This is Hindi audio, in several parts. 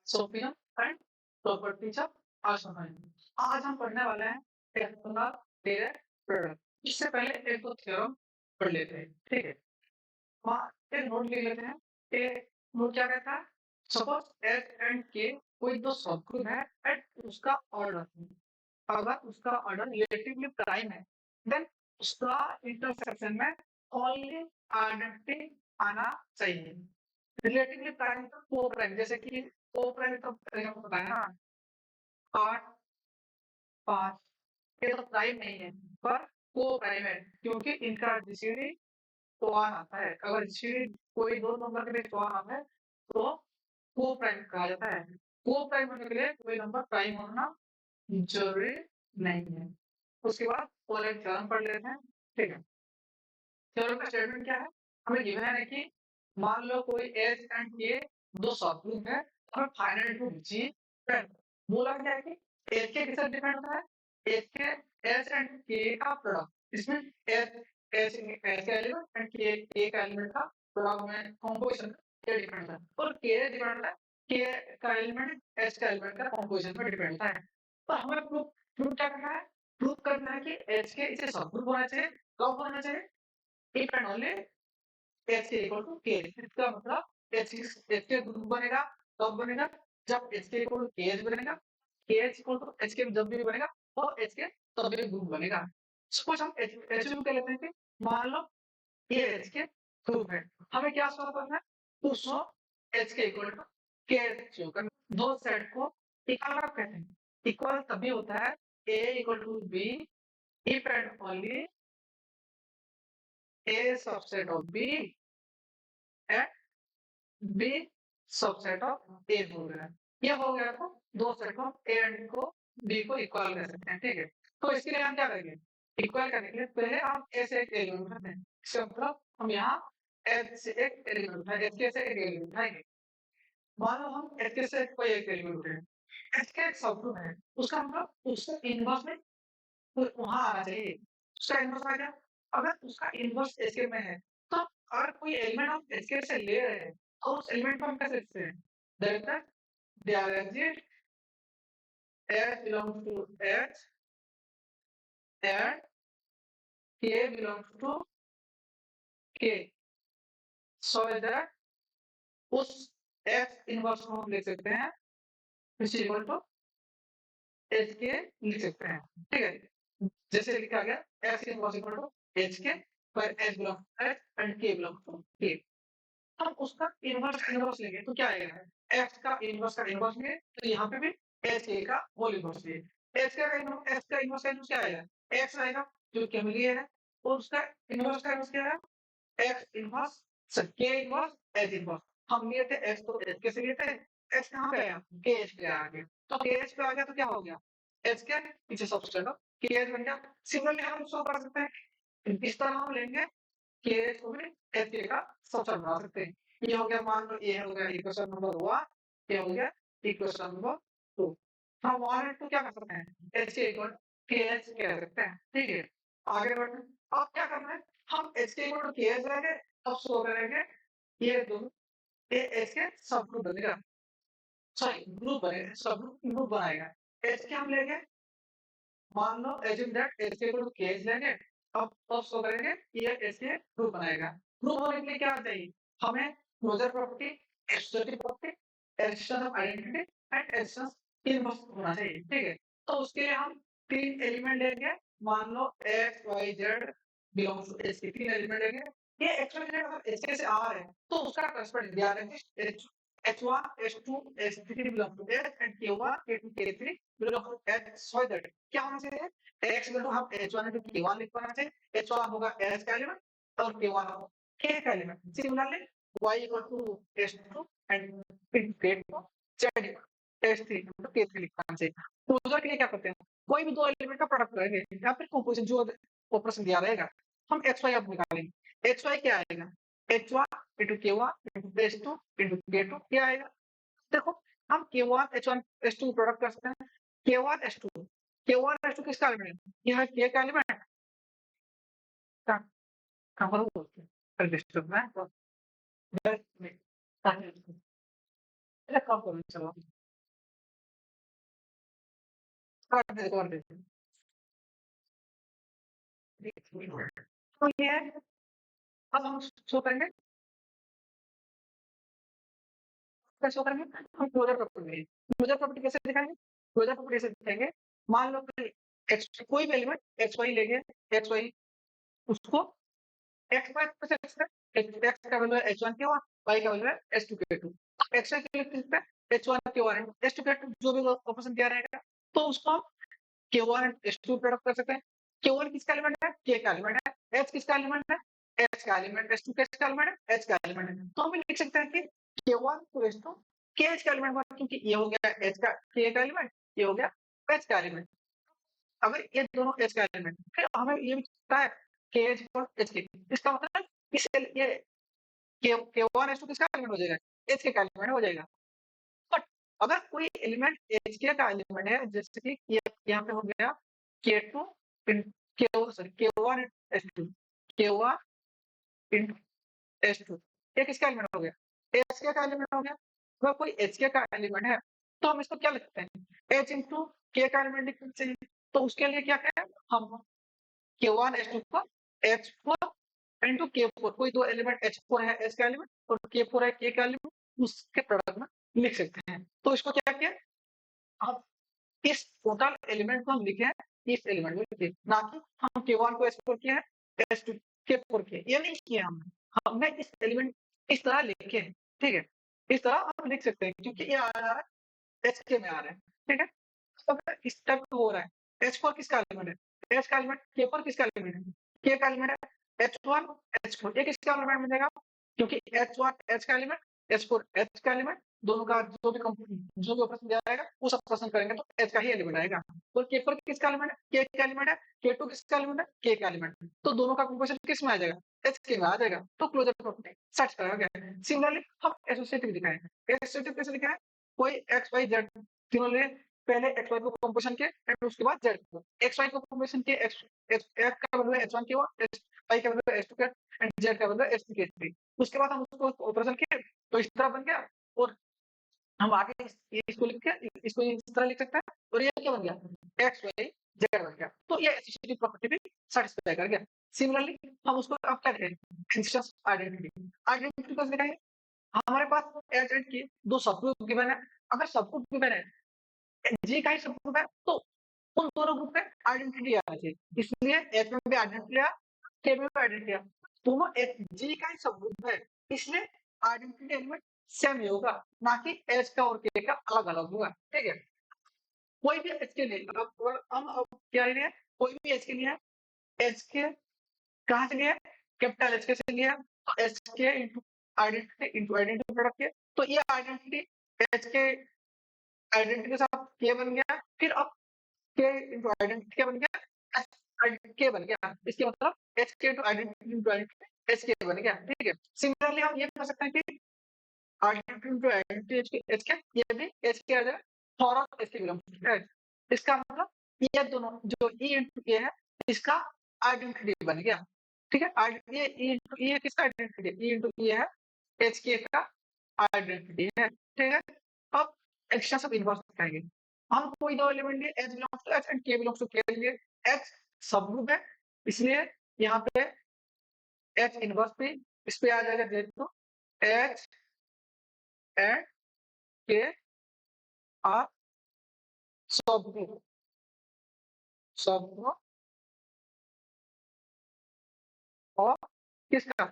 सोफिया एंड प्रॉपर्टीज ऑफ आसामाई। आज हम पढ़ने वाले हैं टेक्नोलॉजी डायरेक्ट प्रोडक्ट। इससे पहले एक दो थ्योरम पढ़ लेते हैं, ठीक है। वहाँ एक नोट ले लेते हैं। ये नोट क्या कहता है? सपोज एस एंड के कोई दो सबग्रुप है एंड उसका ऑर्डर, अगर उसका ऑर्डर रिलेटिवली प्राइम है, देन उसका इंटरसेक्शन में ओनली आइडेंटिटी आना चाहिए। रिलेटिवली प्राइम तो को प्राइम, जैसे कि को प्राइम तो पता है ना, 8 5 ये तो प्राइम नहीं है, पर को प्राइम है क्योंकि इनका जीसीडी 1 आता है। अगर जीसीडी कोई दो नंबर के बीच 1 आता है तो को प्राइम कहा जाता है। को प्राइम होने के लिए कोई नंबर प्राइम होना जरूरी नहीं है। उसके बाद और एक थ्योरम पढ़ लेते हैं, ठीक है। थ्योरम का स्टेटमेंट क्या है? हमें गिवन है कि मान लो कोई एच एंड के दो सबग्रुप है, हमें फाइनल टू जी बोला गया है कि एच के किससे डिपेंड होता है? एच के एच एंड के का प्रोडक्ट। इसमें एच एच एच का एलिमेंट एंड के का एलिमेंट का प्रोडक्ट में कंपोजिशन पे डिपेंड है, और के डिपेंड होता है के का एलिमेंट एच का एलिमेंट का कंपोजिशन पे डिपेंड होता है। तो हमें प्रूफ प्रूफ क्या करना है? प्रूफ करना है कि एच के इसे सबग्रुप होना चाहिए। कब होना चाहिए? इफ एंड ओनली एच के इक्वल टू के। इसका मतलब एच के ग्रुप बनेगा, कब बनेगा? जब एच के इक्वल टू के एच बनेगा। के एच इक्वल टू एच के जब भी बनेगा और एच के तब भी ग्रुप बनेगा। सपोज हम एच एच कर लेते हैं कि मान लो ये एच के ग्रुप है, हमें क्या शो करना है? टू शो एच के इक्वल टू के एच शो करना। दो सेट को इक्वल कब कहते हैं? इक्वल तभी होता है A equal to B if and only A subset of B and B subset of A हो गया। ये हो गया तो दो सेट को ए एंड को बी को इक्वल कर सकते हैं, ठीक है। तो इसके लिए हम क्या करेंगे? इक्वल करने के लिए पहले हम ए से एक एलिमेंट उठाते हैं। इसका मतलब हम यहाँ एच से एक एलिमेंट उठाए, एच के से एक एलिमेंट उठाएंगे। मान लो हम एच के से कोई एक एलिमेंट उठाए, एच का एक सबग्रुप है, उसका मतलब उसका इनवर्स में वहां आना चाहिए। उसका इनवर्स आ गया। अगर उसका इनवर्स एच के में है, तो अगर कोई एलिमेंट हम एच के से ले रहे हैं तो उस एलिमेंट को हम कैसे लिखते हैं? That they are exist S belongs to H and K belongs to K. So that उस X इनवर्स को हम लिख सकते हैं which is equal to H के लिख सकते हैं, ठीक है। जैसे लिखा गया X inverse equal to H K, पर H belongs to H and K belongs to K। हम उसका इनवर्स इनवर्स लेंगे तो क्या आएगा? X का इनवर्स लेंगे तो यहाँ पे भी H के का होल इनवर्स लेंगे। H का इनवर्स क्या आएगा? X आएगा जो कि हमें लिए है, और उसका इनवर्स क्या है? X inverse K inverse H inverse. हम लिए थे X तो H के से लिए थे, X कहाँ पे आया? KH पे आ गया। तो KH पे आ गया तो क्या हो गया? H के पीछे सबस्क्रिप्ट KH बन गया। सिमिलरली हम शो कर सकते हैं, इस तरह हम लेंगे KH को भी H के का सबसेट बना सकते हैं। ये हो गया, मान लो ये हो गया इक्वेशन नंबर 1, ये हो गया इक्वेशन नंबर 2। हम 1 और 2 क्या कर सकते हैं? H के इक्वल KH कह सकते हैं, ठीक है। आगे बढ़ते हैं। अब क्या करना है? हम H के इक्वल KH लेंगे, अब शो करेंगे ये दोनों, ये H के सबग्रुप बनेगा, सॉरी ग्रुप बनेगा, सबग्रुप ग्रुप बनाएगा। H के हम लेंगे, मान लो एज्यूम दैट H के इक्वल KH लेंगे, अब शो करेंगे ये H के ग्रुप बनाएगा। ग्रुप होने के लिए क्या चाहिए? हमें closure property, exclusive property, extension of identity and extension तीन वस्तु होना चाहिए, ठीक है। तो उसके लिए हम तीन एलिमेंट लेंगे, मान लो x y z belongs to h K तीन एलिमेंट लेंगे। ये x y z अगर h के से आ रहे हैं तो उसका करस्पॉन्डिंग ध्यान रखिए, h1 h2 h3 belong to h and k1 k2 k3 belong to h y z। क्या होना चाहिए? x इक्वल टू हम h1 into k1 लिख पाना चाहिए। h1 होगा h का एलिमेंट और k1 होगा k का element. Similarly y equal to h2 and k2 z h3 into k3 लिख पाना चाहिए। क्लोजर के लिए क्या करते हैं? कोई भी दो एलिमेंट का प्रोडक्ट करेंगे या फिर कंपोजिशन जो ऑपरेशन दिया रहेगा, हम xy अब निकालेंगे। xy क्या आएगा? h1 into k1 into h2 into k2 क्या आएगा? देखो हम K1 H1 H2 प्रोडक्ट कर सकते हैं। K1 H2 किसका एलिमेंट है? यह K का एलिमेंट का कहाँ बोलते हैं? रजिस्टर में तो कम करो चलो। कर दे। तो ये है, अब हम शो करेंगे, क्या शो करेंगे? हम क्लोजर प्रॉपर्टी, क्लोजर प्रॉपर्टी कैसे दिखाएंगे? क्लोजर प्रॉपर्टी ऐसे दिखाएंगे, मान लो कि एक्स कोई भी एलिमेंट एक्स वाई लेंगे, एक्स वाई उसको एक्स वाई से एक्स का वैल्यू है एच वन के वन, वाई का वैल्यू है एच टू के टू। एक्स वाई के लिए किस पे एच वन के वन एच टू के टू जो भी ऑपरेशन दिया रहेगा, तो उसको हम के वन एच टू प्रोडक्ट कर सकते हैं। के वन किसका एलिमेंट है? के का एलिमेंट है। एच किसका एलिमेंट है? एच का एलिमेंट। एच टू किसका एलिमेंट है? एच का एलिमेंट है। तो हम लिख सकते हैं कि के वन टू एच टू के एच का एलिमेंट हुआ, क्योंकि ये हो गया एच का के का एलिमेंट, ये हो गया एच का एलिमेंट। अगर ये दोनों एच का एलिमेंट, फिर हमें ये भी पता है के एच और एच के, इसका मतलब इस ये के वन एच टू किसका एलिमेंट हो जाएगा? एच के का एलिमेंट हो जाएगा। बट अगर कोई एलिमेंट एच के का एलिमेंट है, जैसे कि ये यहाँ पे हो गया के टू के सॉरी के वन एच टू, के वन इंटू एच टू, ये किसका एलिमेंट हो गया? एच के का एलिमेंट हो गया। अगर कोई एच के का एलिमेंट है, तो हम इसको क्या लिखते हैं? एच इंटू के का एलिमेंट लिखना चाहिए। तो उसके लिए क्या करें हम? के वन एच टू को एच फोर इंटू के फोर, कोई दो एलिमेंट एच फोर है एच का एलिमेंट और के फोर है के का एलिमेंट, उसके प्रोडक्ट में लिख सकते हैं। तो इसको क्या किया, अब इस टोटल एलिमेंट को हम लिखे हैं, इस एलिमेंट को लिखे, ना कि हम के वन को एक्सप्लोर किया है एस टू के फोर किया, ये नहीं किया हमने। हमने इस एलिमेंट इस तरह लिखे हैं, ठीक है, इस तरह हम लिख सकते हैं, क्योंकि ये आ रहा है एच के में आ रहा है, ठीक है। तो अगर इस टाइप का हो रहा है, एच फोर किसका एलिमेंट है? एच का एलिमेंट। के फोर किसका एलिमेंट है? के का एलिमेंट है। एच वन एच फोर, ये किसका एलिमेंट बनेगा? क्योंकि एच वन एच का एलिमेंट, एच फोर एच का एलिमेंट, दोनों का जो भी ऑपरेशन दिया जाएगा वो सब ऑपरेशन करेंगे तो एच का ही एलिमेंट आएगा। और के फोर किसका एलिमेंट है? के का एलिमेंट है। के टू किसका एलिमेंट है? के का एलिमेंट है। तो दोनों का कॉम्बिनेशन किस में आ जाएगा? एच के में आ जाएगा। तो क्लोजर प्रॉपर्टी सेटिस्फाई हो गया। सिमिलरली हम एसोसिएटिव दिखाएंगे। एसोसिएटिव कैसे दिखाएं? कोई एक्स वाई जेड तीनों ले, पहले एक्स वाई को कॉम्बिनेशन के एंड उसके बाद जेड को। एक्स वाई को कॉम्बिनेशन के एक्स एक्स का वैल्यू है एच वन के वन, एच वाई का वैल्यू है एच टू के एंड जेड का वैल्यू है एच थ्री के थ्री। उसके बाद हम उसको ऑपरेशन किए तो इस तरह बन गया, और हम आगे इसको लिख के इसको इस तरह लिख सकते हैं, और ये क्या बन गया? एक्स वाई जेड बन गया। तो ये एसोसिएटिव प्रॉपर्टी भी सेटिस्फाई कर गया। सिमिलरली हम उसको अब क्या करेंगे? Instance identity. आइडेंटिटी कैसे दिखाएंगे? हमारे पास एच एंड की दो सबग्रुप गिवन है। अगर सबग्रुप गिवन है, जी का ही सबग्रुप है, तो उन दोनों ग्रुप में आइडेंटिटी आना चाहिए। इसलिए एच में भी आइडेंटिटी आया, के में भी आइडेंटिटी आया। दोनों एच जी का ही सबग्रुप है, इसलिए आइडेंटिटी एलिमेंट सेम ही होगा, ना कि एच का और के का अलग अलग होगा, ठीक है। कोई भी एच के लिए अब क्या लिया, कोई भी एच के लिए एच के कहाँ से लिया? कैपिटल एच के से लिया, एच के इंटू आइडेंटिटी प्रोडक्ट के, तो ये आइडेंटिटी एच के आइडेंटिटी के साथ के बन गया, फिर अब के इंटू आइडेंटिटी क्या बन गया? एच के बन गया। इसके मतलब एच के इंटू आइडेंटिटी एच के बन गया, ठीक है। सिमिलरली हम ये कर सकते हैं कि आइडेंटिटी इंटू आइडेंटिटी एच के, ये भी एच के आ जाएगा, फॉर ऑल एच के बिलोंग्स टू एच। इसका मतलब ये दोनों जो ई इंटू ए है, इसका आइडेंटिटी बन गया, ठीक है। ये ई इंटू ई किसका आइडेंटिटी है? ई इंटू ई है एच के का आइडेंटिटी है, ठीक है। अब एक्स्ट्रा सब इन्वर्स दिखाएंगे। हम कोई दो एलिमेंट लिए, H belongs to H and K belongs to K लिए। एच सबग्रुप है, इसलिए यहाँ पे एच इनवर्स पे इस पे आ जाएगा, देखो एच एंड के आर सबग्रुप, सबग्रुप और किसका?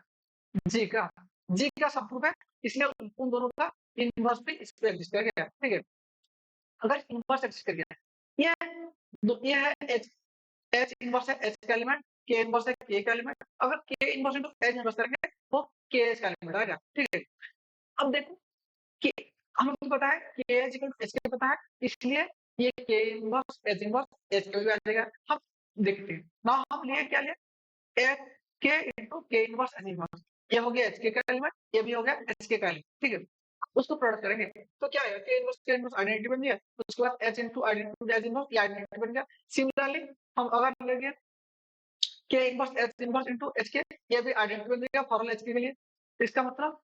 जी का। जी का सबग्रुप है, इसलिए उन दोनों का इनवर्स पे इस पे एग्जिस्ट कर गया, ठीक है। अगर इनवर्स एग्जिस्ट कर गया, ये है एच, एच इनवर्स है एच का एलिमेंट, के इनवर्स है के का एलिमेंट। अगर के इनवर्स इनटू एच इनवर्स करेंगे तो के एच का एलिमेंट आएगा, ठीक है। अब देखो कि हमें तो पता है कि एच इक्वल टू एच के पता है, इसलिए ये के इनवर्स एच के भी आ जाएगा। हम देखते हैं ना, हम लिए क्या लिए? एच के इंटू के इनवर्स एच इनवर्स, ये हो गया एच के का एलिमेंट, ये भी हो गया एच के का एलिमेंट, ठीक है। उसको प्रोडक्ट करेंगे तो क्या आएगा? के इनवर्स आइडेंटिटी बन गया, उसके बाद H into identity H inverse, ये आइडेंटिटी बन गया। सिमिलरली हम अगर लेंगे के inverse H inverse into H के, ये भी आइडेंटिटी बन जाएगा फॉर ऑल एच के लिए। इसका मतलब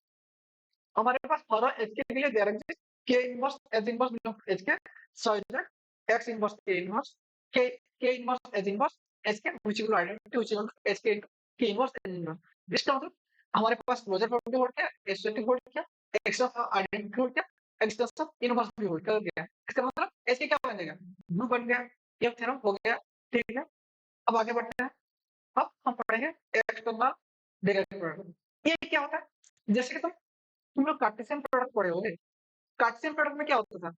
हमारे पास फॉर ऑल एच के लिए there exist K inverse H inverse belong to H K, so that x inverse k inverse k inverse h inverse h के which equal identity which equal to h k inverse h inverse. इसका मतलब हमारे पास क्लोजर प्रॉपर्टी होल्ड क्या, एसोसिएटिव होल्ड क्या, एक्स ऑफ आइडेंटिटी होल्ड क्या, एक्स ऑफ इनवर्स भी होल्ड कर गया। इसका मतलब h के क्या बनेगा, ब्लू बन गया, ये थ्योरम हो गया। ठीक है, अब आगे बढ़ते हैं। अब हम पढ़ेंगे एक्सटर्नल डायरेक्ट प्रोडक्ट। ये क्या होता है, जैसे कि तुम लोग कार्टेशियन प्रोडक्ट पढ़े होंगे। कार्टेशियन प्रोडक्ट में क्या होता था,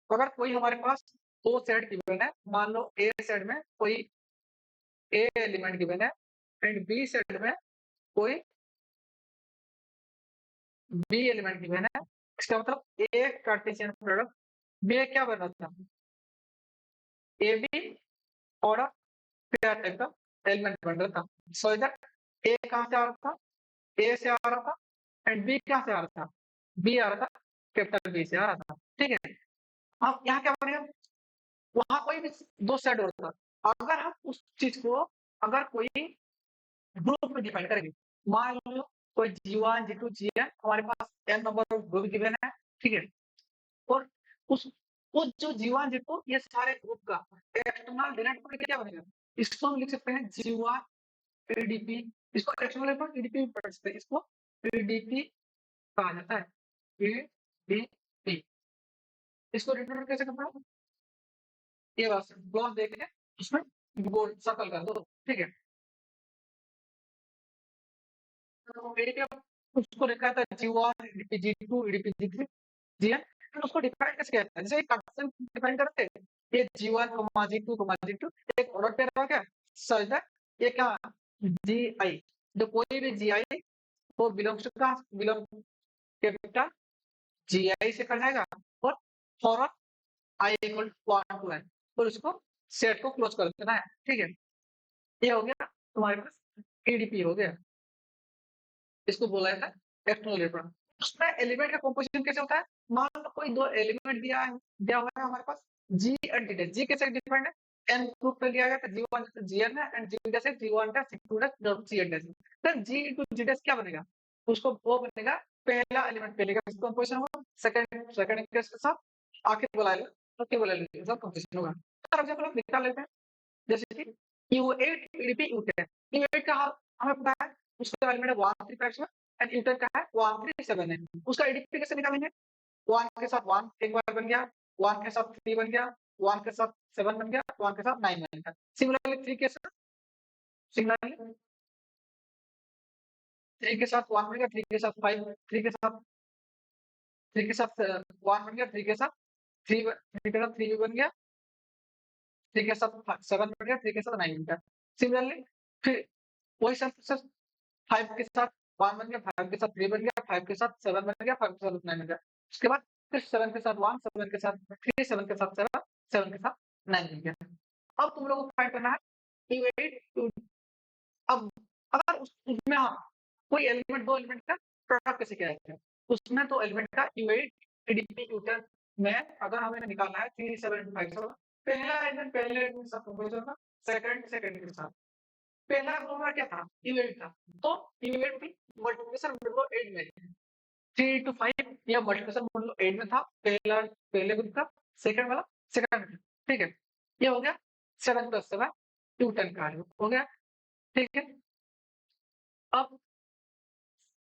अगर कोई हमारे पास दो सेट गिवन है, मान लो ए सेट में कोई ए एलिमेंट गिवन है एंड बी सेट में कोई बी एलिमेंट गिवन है, इसका मतलब ए कार्टेशियन प्रोडक्ट में क्या बन रहा था, ए बी और पेयर टाइप का एलिमेंट बन रहा था। सो इधर ए कहां से आ रहा था, ए से आ रहा था एंड बी कहां से आ रहा था, बी आ रहा था कैपिटल बी से आ रहा था। ठीक है, अब यहाँ क्या बनेगा, वहां कोई भी दो सेट होता था। अगर हम उस चीज को अगर कोई ग्रुप में डिफाइन करेंगे, मान लो कोई G1 G2 Gn हमारे पास n number of group given है। ठीक है, और उस जो G1 G2 ये सारे ग्रुप का एक्सटर्नल डायरेक्ट प्रोडक्ट क्या बनेगा, इसको हम लिख सकते हैं G1 ADP, इसको एक्सटर्नल डायरेक्ट ADP भी पढ़ सकते हैं, इसको ADP कहा जाता है, ADP। इसको रिप्रेजेंट कैसे करते हैं, ये बस क्लॉज देके उसमें गोल सर्कल कर दो। ठीक है, तो ADP उसको लिखा था G1 ADP G2 ADP G3 Gn, फिर उसको डिफाइन कैसे किया था, जैसे कार्टेशियन डिफाइन करते हैं, ये G1 G2 एक प्रोडक्ट पेयर हो गया, सच दैट ये क्या Gi, जो कोई भी Gi वो बिलोंग्स टू का बिलोंग कैपिटल Gi से कहलाएगा, और for i equal to 1 to n, और उसको सेट को क्लोज कर देना है। ठीक है, ये हो गया तुम्हारे पास ADP हो गया, इसको बोला जाता है एक्सटर्नल डायरेक्ट। उसमें एलिमेंट का कंपोजिशन कैसे होता है, मान लो कोई दो एलिमेंट दिया हुआ है हमारे पास G एंड D, G कैसे डिफाइंड है, n ग्रुप में दिया गया था G1 Gn है एंड G कैसे G1 का G2 Gn है, फिर G into G क्या बनेगा, उसको वो बनेगा पहला एलिमेंट पहले का कंपोजिशन होगा, सेकंड के साथ आखिर बुला ले तो क्या बुला ले सब कंपोजिशन होगा। फॉर एग्जांपल हम निकाल लेते हैं, जैसे कि U8 ADP U10, U8 का हमें पता है उसका एलिमेंट 1 3 5 एंड U10 का है 1 3 7 है, उसका एडीपी कैसे निकालेंगे, 1 के साथ 1 एक बार बन गया, 1 के साथ 3 बन गया, 1 के साथ 7 बन गया, 1 के साथ 9 बन गया। सिमिलरली 3 के साथ 1 बन गया, 3 के साथ 5, 3 के साथ 1 बन गया, 3 के साथ 3 भी बन गया, 3 के साथ 7 बन गया, 3 के साथ 9 बन गया। सिमिलरली फिर वही सब 5 के साथ 1 बन गया, 5 के साथ 3 बन गया, 5 के साथ 7 बन गया, 5 के साथ 9 बन गया। उसके बाद फिर 7 के साथ 1, 7 के साथ 3, 7 के साथ 7, 7 के साथ 9 बन गया। अब तुम लोगों को फाइंड करना है U8 अब अगर उसमें कोई एलिमेंट दो एलिमेंट का प्रोडक्ट कैसे किया जाता है, उसमें तो एलिमेंट का U8 ADP U10 में अगर हमें निकालना है 3 7 5 7, पहला एलिमेंट पहले एलिमेंट के साथ कंपेयर होगा, सेकंड के साथ। पहला ग्रुप क्या था, U8 था, तो U8 भी मल्टीप्लिकेशन लो 8 में 3 to 5 या मल्टीप्लिकेशन लो 8 में था, पहले ग्रुप का, सेकंड वाला सेकंड में। ठीक है, ये हो गया 7 + 7 U10 का हो गया। ठीक है, अब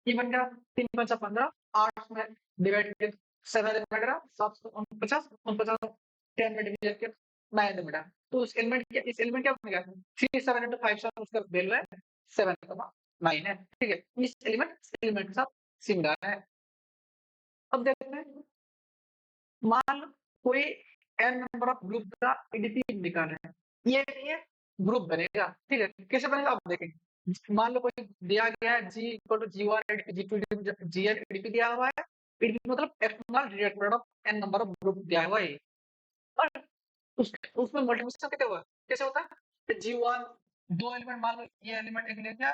ये बन गया 3 × 5 = 15, 8 में डिवाइड करके 7 एलिमेंट रहा 749, 10 में डिवाइड करके 9 एलिमेंट रहा, तो इस एलिमेंट क्या बनेगा 3 7 × 5 7, उसका वैल्यू है 7,9 है। ठीक है, इस एलिमेंट के साथ सिमिलर है। अब देखते हैं, मान लो कोई n नंबर ऑफ ग्रुप का एडीपी निकालना है, ये ग्रुप बनेगा। ठीक है, कैसे बनेगा आप देखेंगे, मान लो कोई दिया गया है G = G1 G2 Gn ADP दिया हुआ है, एडीपी मतलब external direct product of n number of group दिया हुआ है, और उसमें मल्टीप्लिकेशन कैसे हुआ, कैसे होता है, G1 दो एलिमेंट मान लो, ये एलिमेंट एक ले लिया,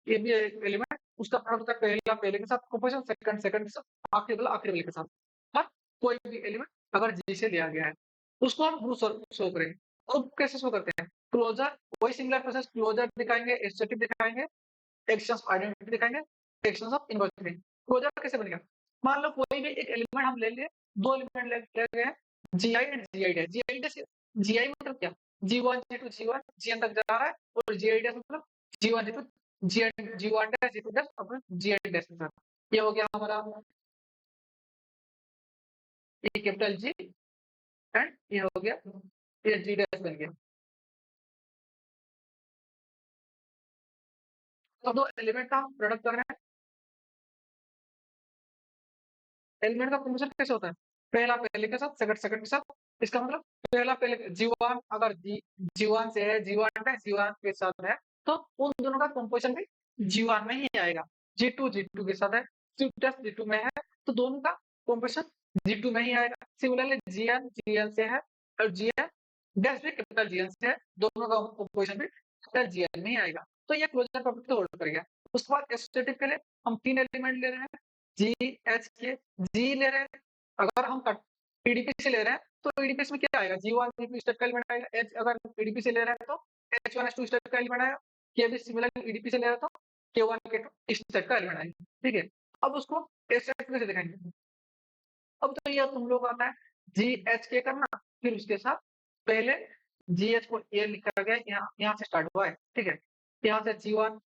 ये भी एक एलिमेंट, उसका प्रोडक्ट होता है पहले के साथ कंपोजिशन, सेकंड के साथ, आखिरी वाले के साथ, और कोई भी एलिमेंट अगर G से लिया गया है उसको हम ग्रुप शो करेंगे। और कैसे शो करते हैं, क्लोजर वही सिंगुलर प्रोसेस, क्लोजर दिखाएंगे, एसोसिएटिव दिखाएंगे, एक्शंस ऑफ आइडेंटिटी दिखाएंगे, एक्शंस ऑफ इन्वर्स। क्लोजर कैसे बनेगा, मान लो कोई भी एक एलिमेंट हम ले लिए, दो एलिमेंट ले गए हैं GI and GI dash. GI dash, GI मतलब क्या? जी1 जी2 जी1 जीएन तक जा रहा है, और जीआई डैश मतलब जी1 जी2 जीएन जी1 डैश जी2 डैश और जीआई डैश के साथ। ये हो गया हमारा ये कैपिटल जी, एंड ये हो गया ये जी डैश बन गया। तो दो एलिमेंट का हम प्रोडक्ट कर रहे हैं। एलिमेंट का कॉम्बिनेशन कैसे होता है? पहला पहले के साथ, सेकंड सेकंड के साथ। इसका मतलब पहला पहले जीवन अगर जीवन से है, जीवन है, जीवन के साथ है, तो उन दोनों का कंपोजिशन भी जीवन में ही आएगा। जी2 के साथ है, जी2 में है, तो दोनों का कंपोजिशन जी2 में ही आएगा। सिमिलरली जीएन से है, और जीएन डैश भी कैपिटल जीएन से है, दोनों का कंपोजिशन भी कैपिटल जीएन में ही आएगा। तो ये क्लोजर प्रॉपर्टी होल्ड कर गया। उसके बाद एसोसिएटिव के लिए हम 3 एलिमेंट ले रहे हैं, जी, एच, के। जी ले रहे हैं, अगर हम पीडीपी से ले रहे हैं, तो ईडीपी में क्या आएगा? जी1 जी2 स्टेट का एलिमेंट आएगा। एच अगर पीडीपी से ले रहे हैं, तो H1 H2 स्टेट का एलिमेंट आएगा। के भी सिमिलर ईडीपी से ले रहे हैं, तो K1 K2 स्टेट का एलिमेंट आएगा। ठीक है, अब उसको स्टेट कैसे दिखाएंगे? अब तो ये तुम लोग आता है जी एच के करना, फिर उसके साथ पहले जी एच को ए लिखा गया, यहाँ से स्टार्ट हुआ है। ठीक है, यहाँ से जी1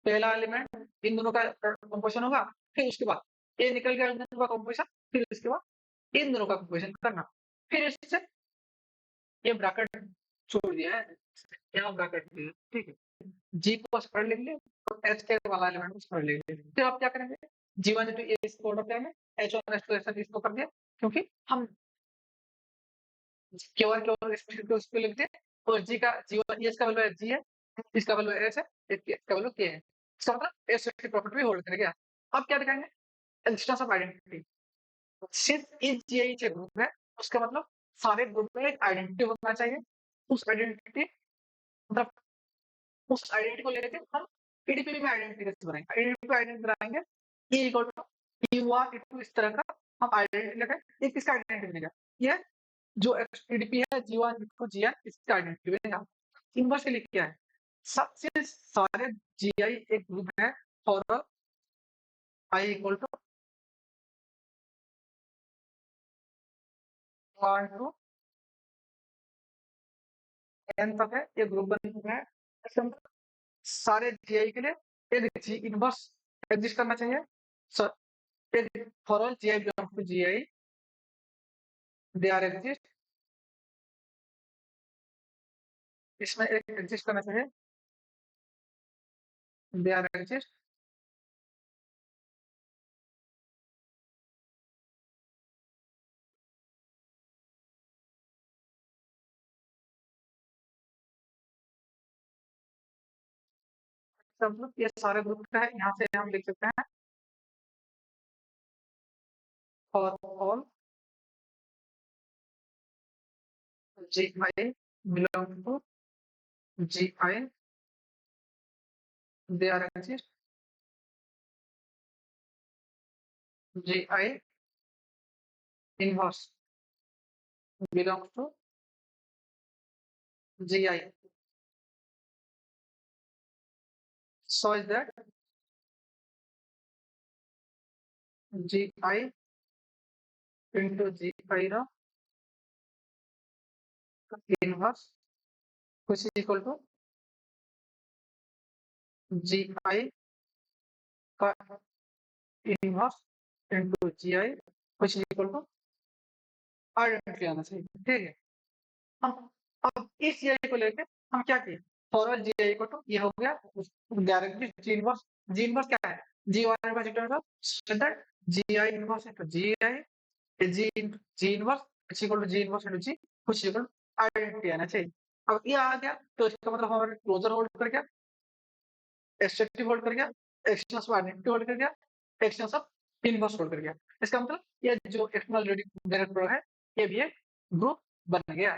पहला एलिमेंट, इन दोनों का कंपोजिशन होगा, फिर उसके बाद ए निकल गया इन दोनों का कंपोजिशन, फिर उसके बाद इन दोनों का कंपोजिशन करना। फिर इससे ये ब्रैकेट छोड़ दिया है, यहाँ ब्रैकेट दिया है। ठीक है, जी को सेपरेट लिख लिया, और एच के वाला एलिमेंट को सेपरेट लिख लिया। फिर आप क्या करेंगे? जी1 जी2 ए इसको ऑर्डर करेंगे, H1 H2 ऐसा इसको कर दिया, क्योंकि हम केवल इसको लिख दिया, और जी का जी1 इसका वैल्यू जी है, इसका वैल्यू एच है, इसका वैल्यू के है। इसका मतलब एस की प्रॉपर्टी भी होल्ड करेगा। अब क्या दिखाएंगे? Instance of identity. सिर्फ इस जीआई से ग्रुप है, उसका मतलब सारे ग्रुप में एक आइडेंटिटी होना चाहिए। उस आइडेंटिटी मतलब उस आइडेंटिटी को लेके हम पीडीपी में आइडेंटिटी कैसे बनाएंगे? आइडेंटिटी को आइडेंटिटी बनाएंगे, ई इक्वल टू ई1 ई2 इस तरह का हम आइडेंटिटी लेकर ये किसका आइडेंटिटी बनेगा? ये जो पीडीपी है जी1 जी2 जीएन इसका आइडेंटिटी बनेगा। इनवर्सली क्या है? सबसे सारे जीआई एक ग्रुप है, और I equal to 1 to n तक है, ये ग्रुप बन चुका है। इसका मतलब सारे जीआई के लिए एक जी इनवर्स एग्जिस्ट करना चाहिए। एक for all GI belong to GI, they are exist, इसमें एक एग्जिस्ट करना चाहिए, दे आर एग्जिस्ट। सब ये सारे ग्रुप का है, यहाँ से हम लिख सकते हैं for all GI belong to GI, they are exist, GI inverse belongs to GI, such that GI into GI ର inverse which is equal to GI का inverse into GI which is equal to identity आना चाहिए। ठीक है, हम अब इस GI को लेके हम क्या किए? फॉरवर्ड GI को तो ये हो गया डायरेक्टली जी इनवर्स क्या है? G1 inverse equal to GI inverse into GI G G inverse is equal to G inverse into G कुछ इक्वल आइडेंटिटी आना चाहिए। अब ये आ गया, तो इसका मतलब हमारा क्लोजर होल्ड कर गया, एक्सट्रैक्टिव होल्ड कर गया, एक्सटेंस ऑफ आइडेंटिटी होल्ड कर गया, एक्सटेंस ऑफ इनवर्स होल्ड कर गया। इसका मतलब ये जो एक्सटर्नल डायरेक्ट है, ये भी एक ग्रुप बन गया।